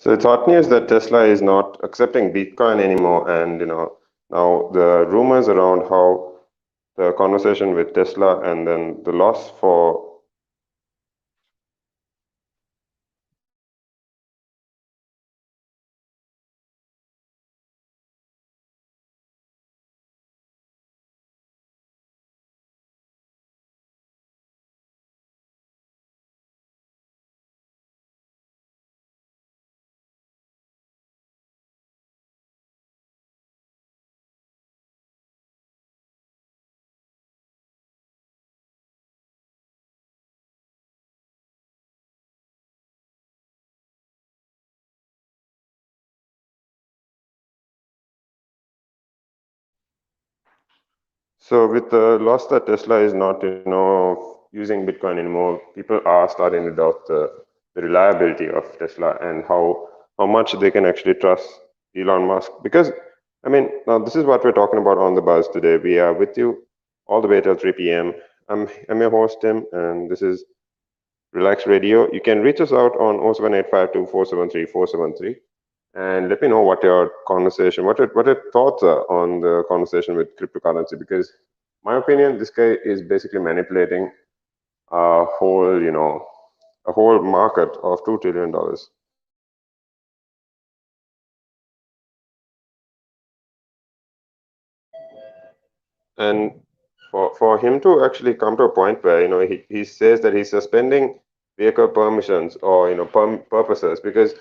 So it's hot news that Tesla is not accepting Bitcoin anymore, and now the rumors around how the conversation with Tesla and then the loss for. So with the loss that Tesla is not, using Bitcoin anymore, people are starting to doubt the reliability of Tesla and how much they can actually trust Elon Musk. Because I mean, now this is what we're talking about on the buzz today. We are with you all the way till 3 p.m. I'm your host Tim, and this is Relax Radio. You can reach us out on 07852 and let me know what your conversation, what your thoughts are on the conversation with cryptocurrency. Because my opinion, this guy is basically manipulating a whole, a whole market of $2 trillion. And for him to actually come to a point where he says that he's suspending vehicle permissions or purposes, because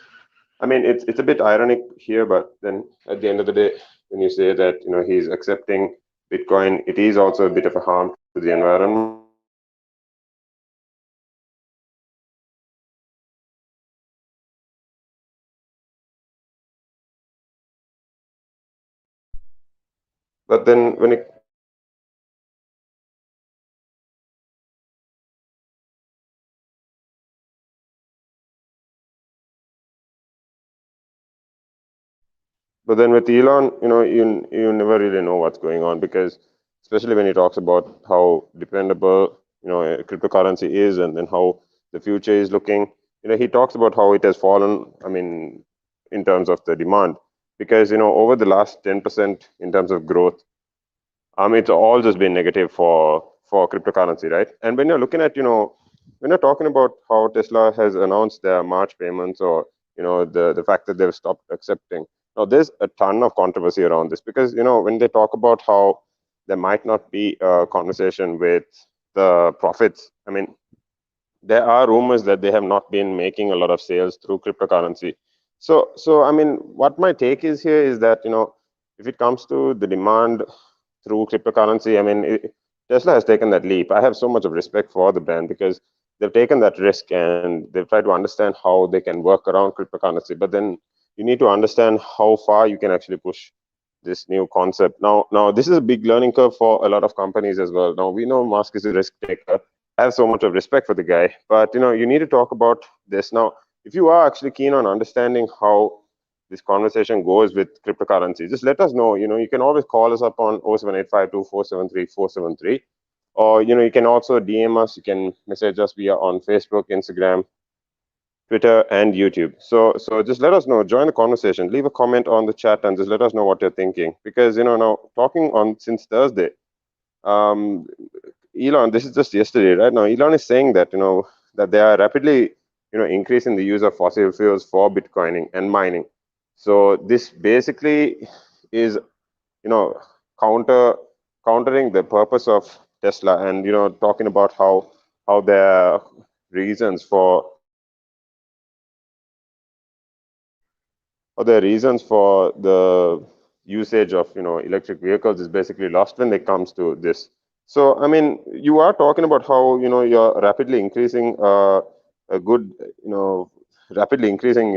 I mean it's a bit ironic here, but then at the end of the day, when you say that he's accepting Bitcoin, it is also a bit of a harm to the environment. But then when it But then with Elon, you never really know what's going on, because especially when he talks about how dependable cryptocurrency is, and then how the future is looking. He talks about how it has fallen. I mean, in terms of the demand, because over the last 10% in terms of growth, it's all just been negative for cryptocurrency, right? And when you're looking at when you're talking about how Tesla has announced their March payments, or the fact that they've stopped accepting. Now there's a ton of controversy around this, because when they talk about how there might not be a conversation with the profits. I mean, there are rumors that they have not been making a lot of sales through cryptocurrency. So I mean, what my take is here is that if it comes to the demand through cryptocurrency, I mean, Tesla has taken that leap. I have so much of respect for the brand, because they've taken that risk and they've tried to understand how they can work around cryptocurrency. But then you need to understand how far you can actually push this new concept. Now this is a big learning curve for a lot of companies as well. Now we know Musk is a risk taker. I have so much of respect for the guy, but you need to talk about this now. If you are actually keen on understanding how this conversation goes with cryptocurrency, just let us know. You can always call us up on 07852 or you can also DM us. You can message us via on Facebook, Instagram, Twitter, and YouTube. So just let us know. Join the conversation. Leave a comment on the chat and just let us know what you're thinking. Because now talking on since Thursday, um, Elon, this is just yesterday, right? Now Elon is saying that that they are rapidly increasing the use of fossil fuels for Bitcoining and mining. So this basically is you know counter countering the purpose of Tesla, and talking about how their reasons for the usage of electric vehicles is basically lost when it comes to this. So I mean, you are talking about how you're rapidly increasing a good rapidly increasing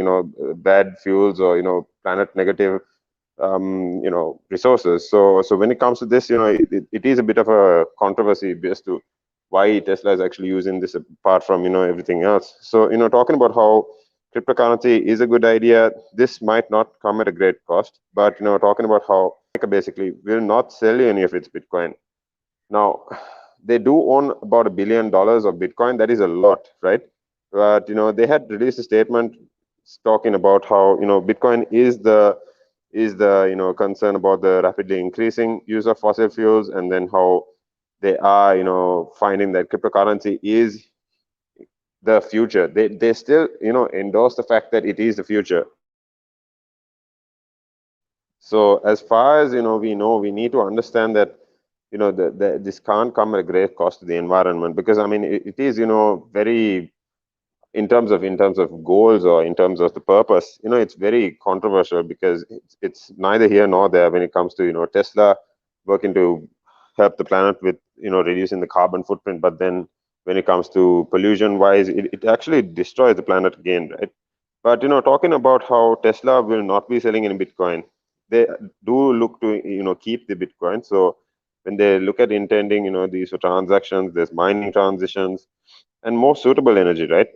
bad fuels, or planet negative resources. So when it comes to this, it is a bit of a controversy as to why Tesla is actually using this apart from everything else. So talking about how cryptocurrency is a good idea, this might not come at a great cost, but talking about how basically will not sell you any of its Bitcoin. Now they do own about $1 billion of Bitcoin. That is a lot, right? But they had released a statement talking about how Bitcoin is the concern about the rapidly increasing use of fossil fuels, and then how they are finding that cryptocurrency is the future. They still endorse the fact that it is the future. So as far as we know, we need to understand that this can't come at a great cost to the environment, because I mean it is very, in terms of goals or in terms of the purpose, it's very controversial, because it's neither here nor there when it comes to Tesla working to help the planet with reducing the carbon footprint, but then when it comes to pollution wise, it actually destroys the planet again, right? But talking about how Tesla will not be selling in Bitcoin, they do look to keep the Bitcoin. So when they look at intending these transactions, there's mining transitions and more suitable energy, right?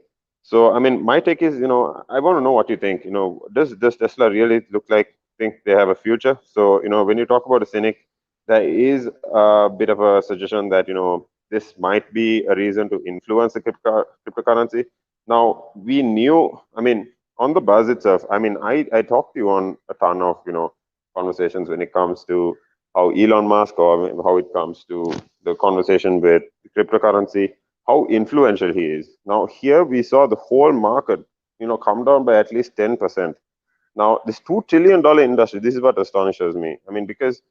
So, I mean, my take is, I want to know what you think. Does Tesla really look like think they have a future? So, when you talk about a cynic, there is a bit of a suggestion that this might be a reason to influence the cryptocurrency. Now, we knew, I mean, on the buzz itself, I mean, I talked to you on a ton of conversations when it comes to how Elon Musk, or how it comes to the conversation with cryptocurrency, how influential he is. Now, here we saw the whole market, come down by at least 10%. Now, this $2 trillion industry, this is what astonishes me. I mean, because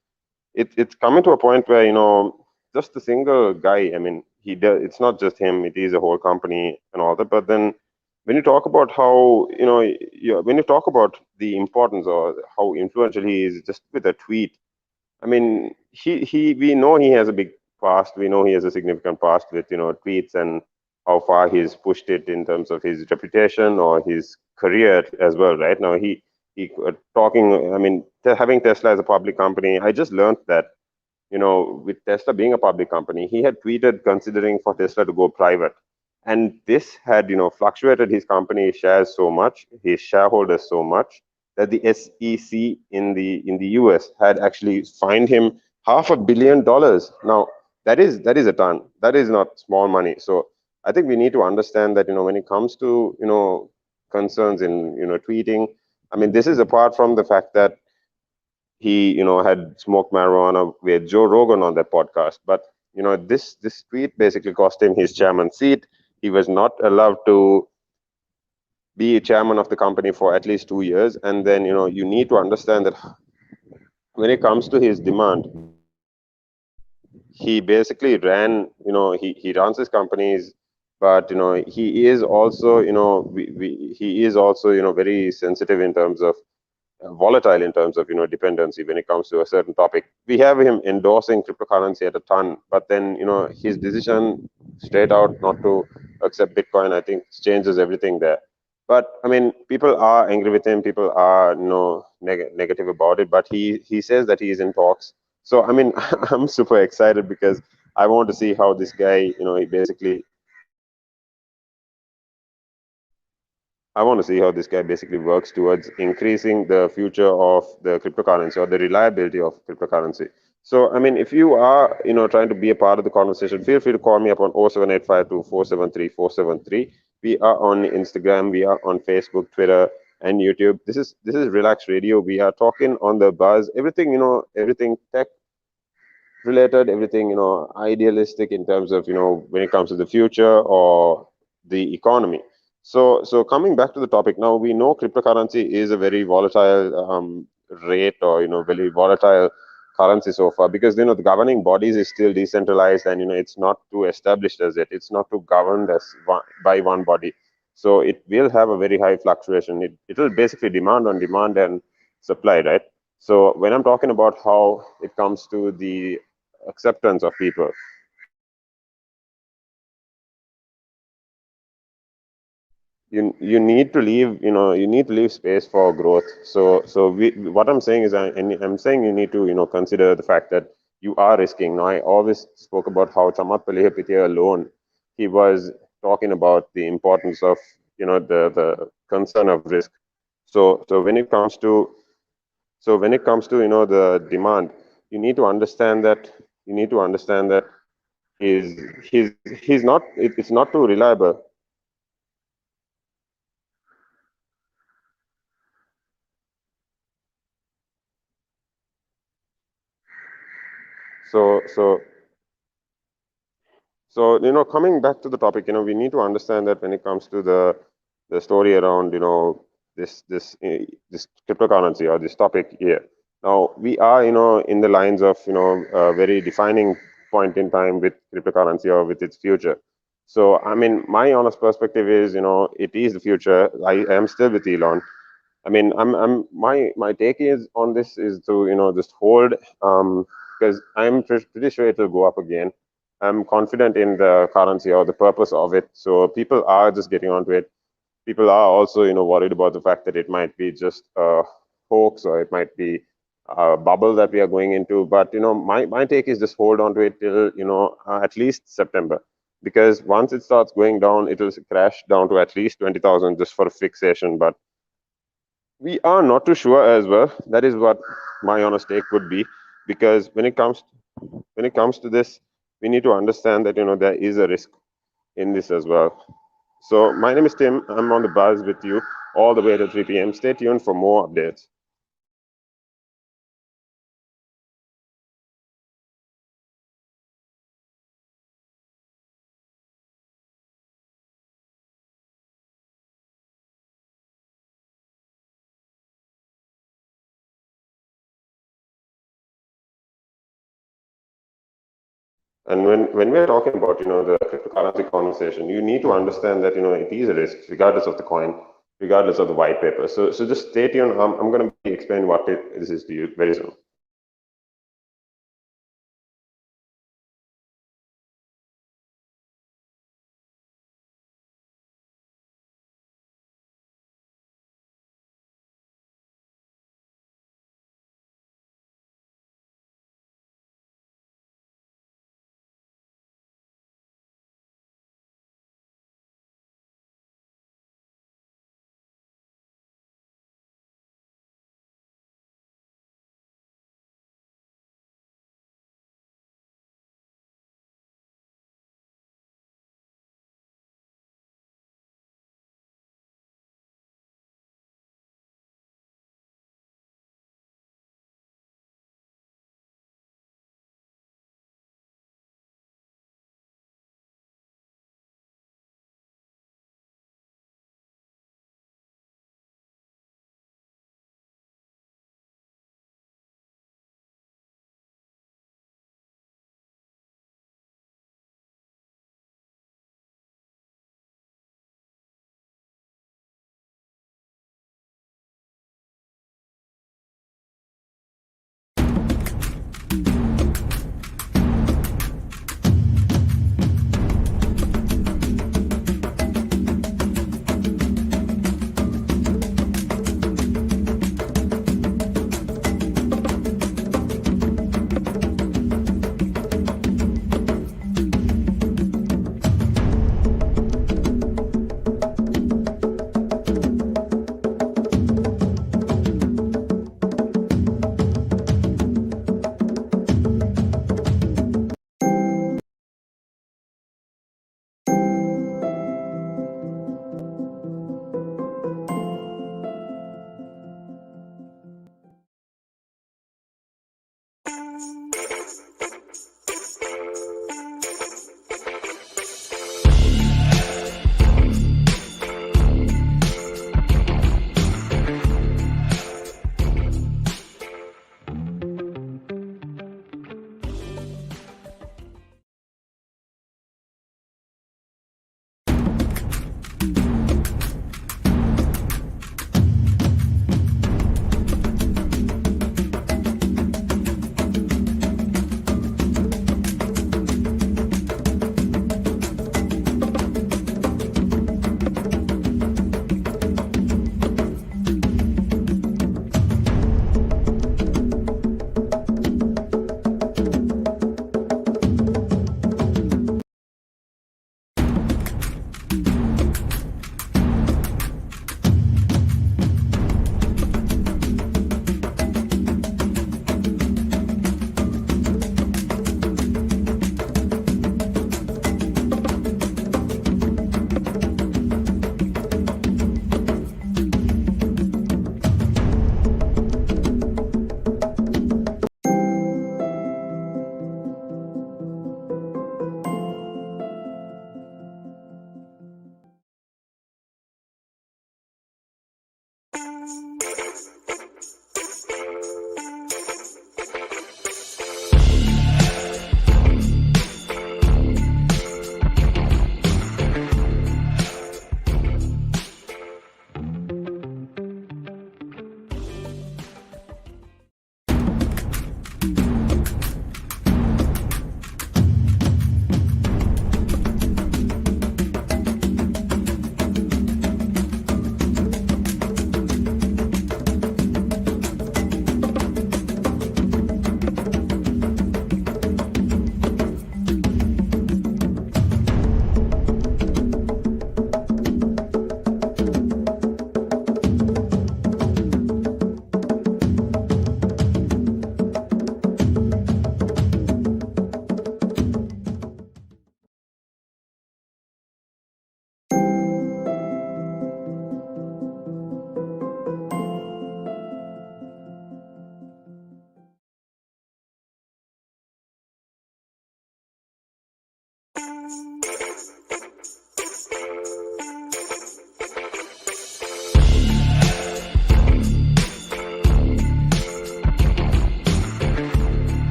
it's coming to a point where, just a single guy, I mean, it's not just him, it is a whole company and all that. But then when you talk about how, when you talk about the importance or how influential he is just with a tweet, I mean, we know he has a big past. We know he has a significant past with tweets, and how far he's pushed it in terms of his reputation or his career as well. Right now, he talking. I mean, having Tesla as a public company, I just learned that with Tesla being a public company, he had tweeted considering for Tesla to go private. And this had, fluctuated his company shares so much, his shareholders so much, that the SEC in the US had actually fined him $500 million. Now, that is a ton. That is not small money. So I think we need to understand that, when it comes to, concerns in, tweeting, I mean, this is apart from the fact that he had smoked marijuana with Joe Rogan on that podcast. But this tweet basically cost him his chairman seat. He was not allowed to be chairman of the company for at least 2 years. And then you need to understand that when it comes to his demand, he basically he runs his companies, but he is also he is also very sensitive in terms of volatile in terms of dependency when it comes to a certain topic. We have him endorsing cryptocurrency at a ton, but then his decision straight out not to accept Bitcoin, I think, changes everything there. But I mean, people are angry with him. People are negative about it. But he says that he is in talks. So I mean, I'm super excited because I want to see how this guy, he basically I want to see how this guy basically works towards increasing the future of the cryptocurrency or the reliability of cryptocurrency. So, I mean, if you are, trying to be a part of the conversation, feel free to call me up on 07852 We are on Instagram, we are on Facebook, Twitter, and YouTube. This is Relax Radio. We are talking on the buzz, everything, everything tech related, everything idealistic in terms of when it comes to the future or the economy. So coming back to the topic now, we know cryptocurrency is a very volatile rate, or very volatile currency so far, because the governing bodies is still decentralized, and it's not too established as yet. It's not too governed as by one body. So it will have a very high fluctuation. It will basically demand on demand and supply, right? So when I'm talking about how it comes to the acceptance of people, you need to leave space for growth. So what I'm saying is, I'm saying you need to consider the fact that you are risking. Now, I always spoke about how Chamath Palihapitiya alone, he was talking about the importance of the concern of risk. So when it comes to the demand, you need to understand that you need to understand that he's he's not it's not too reliable. So so, coming back to the topic, we need to understand that when it comes to the story around, this cryptocurrency or this topic here. Now, we are, in the lines of, a very defining point in time with cryptocurrency or with its future. So, I mean, my honest perspective is, it is the future. I am still with Elon. I mean, my take is on this is to just hold, because I'm pretty sure it will go up again. I'm confident in the currency or the purpose of it. So people are just getting onto it. People are also worried about the fact that it might be just a hoax or it might be a bubble that we are going into. But my take is just hold on to it till at least September, because once it starts going down, it will crash down to at least 20,000 just for a fixation. But we are not too sure as well. That is what my honest take would be, because when it comes to this, we need to understand that there is a risk in this as well. So my name is Tim. I'm on the buzz with you all the way to 3 p.m. Stay tuned for more updates. And when we're talking about the cryptocurrency conversation, you need to understand that it is a risk, regardless of the coin, regardless of the white paper. So just stay tuned. I'm going to be explaining what this is to you very soon.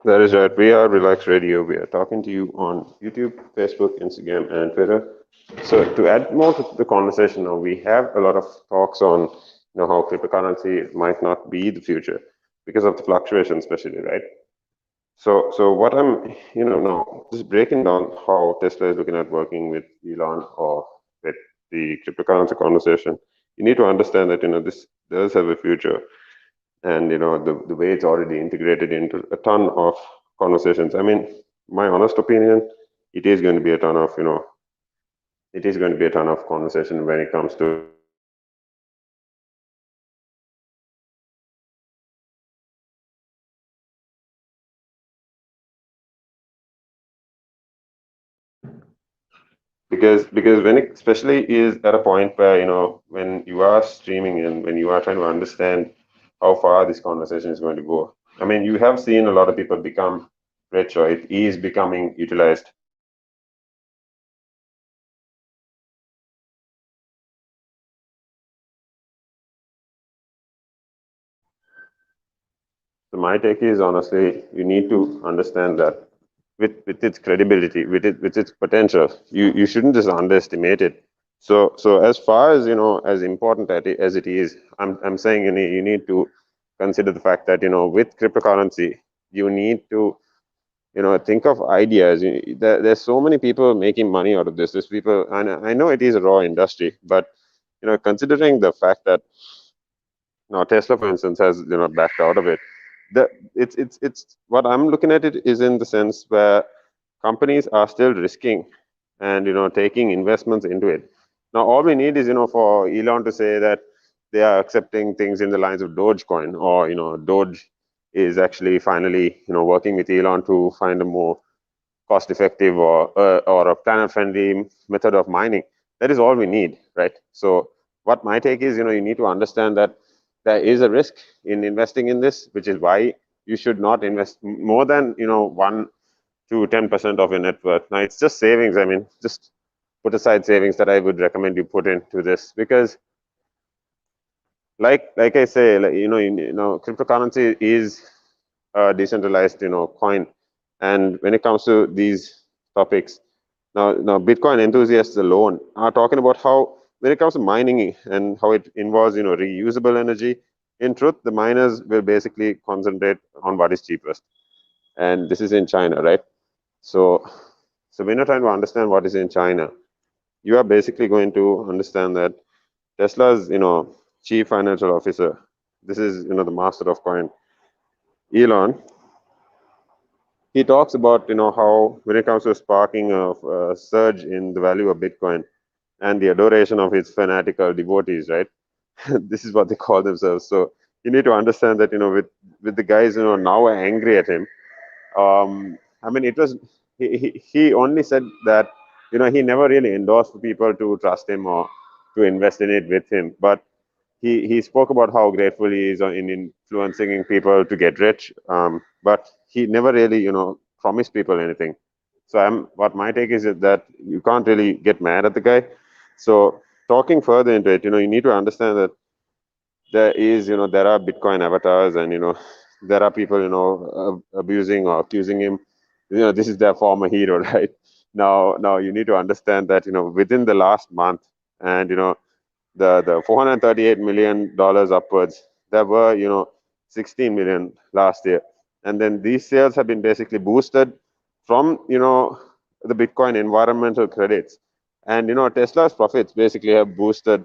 That is right. We are Relax Radio. We are talking to you on YouTube, Facebook, Instagram, and Twitter. So to add more to the conversation now, we have a lot of talks on how cryptocurrency might not be the future because of the fluctuation, especially, right? So what I'm now just breaking down how Tesla is looking at working with Elon or with the cryptocurrency conversation. You need to understand that this does have a future, and the way it's already integrated into a ton of conversations. I mean, my honest opinion, it is going to be a ton of it is going to be a ton of conversation when it comes to because when it especially is at a point where when you are streaming and when you are trying to understand how far this conversation is going to go. I mean, you have seen a lot of people become rich, or it is becoming utilized. So my take is, honestly, you need to understand that with its credibility, with its potential, you shouldn't just underestimate it. So as far as as important as it is, I'm saying you need to consider the fact that with cryptocurrency, you need to think of ideas. There's so many people making money out of this. There's people, and I know it is a raw industry, but considering the fact that now Tesla, for instance, has backed out of it. The it's what I'm looking at it is in the sense where companies are still risking and taking investments into it. Now all we need is for Elon to say that they are accepting things in the lines of Dogecoin, or Doge is actually finally working with Elon to find a more cost effective or a planet friendly method of mining. That is all we need, right? So what my take is, you need to understand that there is a risk in investing in this, which is why you should not invest more than 1 to 10% of your net worth. Now it's just savings. I mean, just put aside savings that I would recommend you put into this, because like I say, like, cryptocurrency is a decentralized coin, and when it comes to these topics, now Bitcoin enthusiasts alone are talking about how when it comes to mining and how it involves reusable energy. In truth, the miners will basically concentrate on what is cheapest, and this is in China, right? So so when you're trying to understand what is in China, you are basically going to understand that Tesla's chief financial officer, this is the master of coin, Elon. He talks about how when it comes to sparking of surge in the value of Bitcoin and the adoration of his fanatical devotees, right? This is what they call themselves. So you need to understand that with the guys now angry at him. I mean, it was he only said that he never really endorsed people to trust him or to invest in it with him, but he spoke about how grateful he is in influencing people to get rich. But he never really promised people anything. So what my take is that you can't really get mad at the guy. So talking further into it, you need to understand that there are Bitcoin avatars, and there are people abusing or accusing him. This is their former hero, right? Now you need to understand that within the last month, and the 438 million dollars upwards, there were 16 million last year, and then these sales have been basically boosted from the Bitcoin environmental credits, and Tesla's profits basically have boosted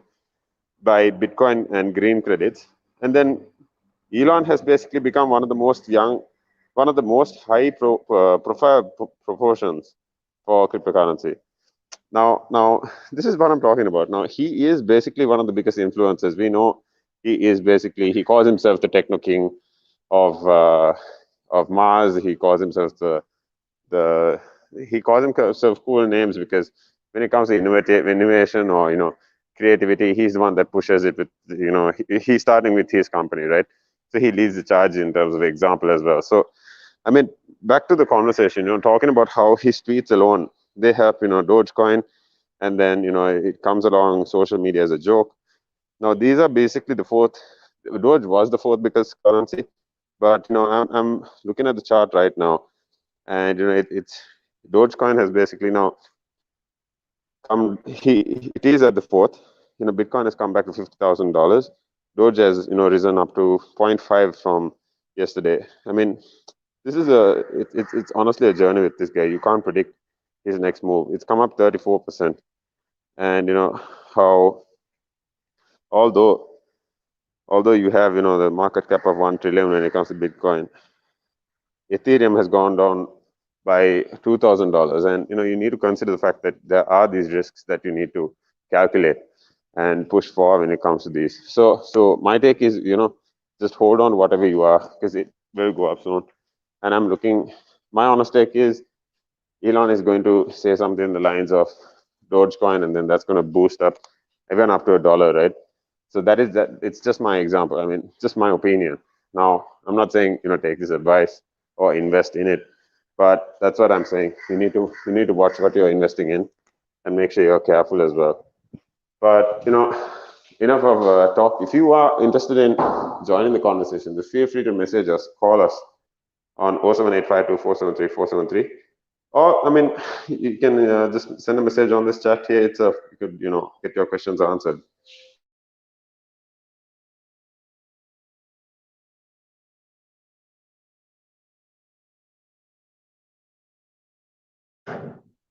by Bitcoin and green credits. And then Elon has basically become one of the most high profile proportions for cryptocurrency. Now, this is what I'm talking about. Now, he is basically one of the biggest influencers. We know he calls himself the techno king of Mars. He calls himself the he calls himself cool names because when it comes to innovation or creativity, he's the one that pushes it with he's starting with his company, right? So he leads the charge in terms of example as well. So I mean, back to the conversation, talking about how his tweets alone, they help Dogecoin, and then it comes along social media as a joke. Now these are basically the fourth. Doge was the fourth biggest currency, But I'm looking at the chart right now, and it's Dogecoin has basically now come. It is at the fourth. Bitcoin has come back to $50,000. Doge has risen up to zero point 0.5 from yesterday. I mean, this is it's honestly a journey with this guy. You can't predict his next move. It's come up 34%, and how although although you have the market cap of 1 trillion when it comes to Bitcoin, Ethereum has gone down by $2,000, and you need to consider the fact that there are these risks that you need to calculate and push for when it comes to these. So my take is just hold on whatever you are, because it will go up soon. And I'm looking. My honest take is Elon is going to say something in the lines of Dogecoin, and then that's going to boost up even up to $1, right? So that is that. It's just my example. I mean, just my opinion. Now, I'm not saying take this advice or invest in it, but that's what I'm saying. You need to watch what you're investing in and make sure you're careful as well. But enough of talk. If you are interested in joining the conversation, just feel free to message us, call us on 07852473473. Or, I mean, you can just send a message on this chat here itself. You could, get your questions answered.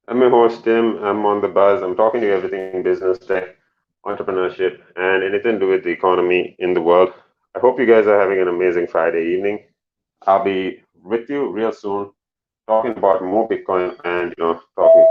I'm your host, Tim. I'm on the buzz. I'm talking to you everything business, tech, entrepreneurship, and anything to do with the economy in the world. I hope you guys are having an amazing Friday evening. I'll be with you real soon, talking about more Bitcoin and talking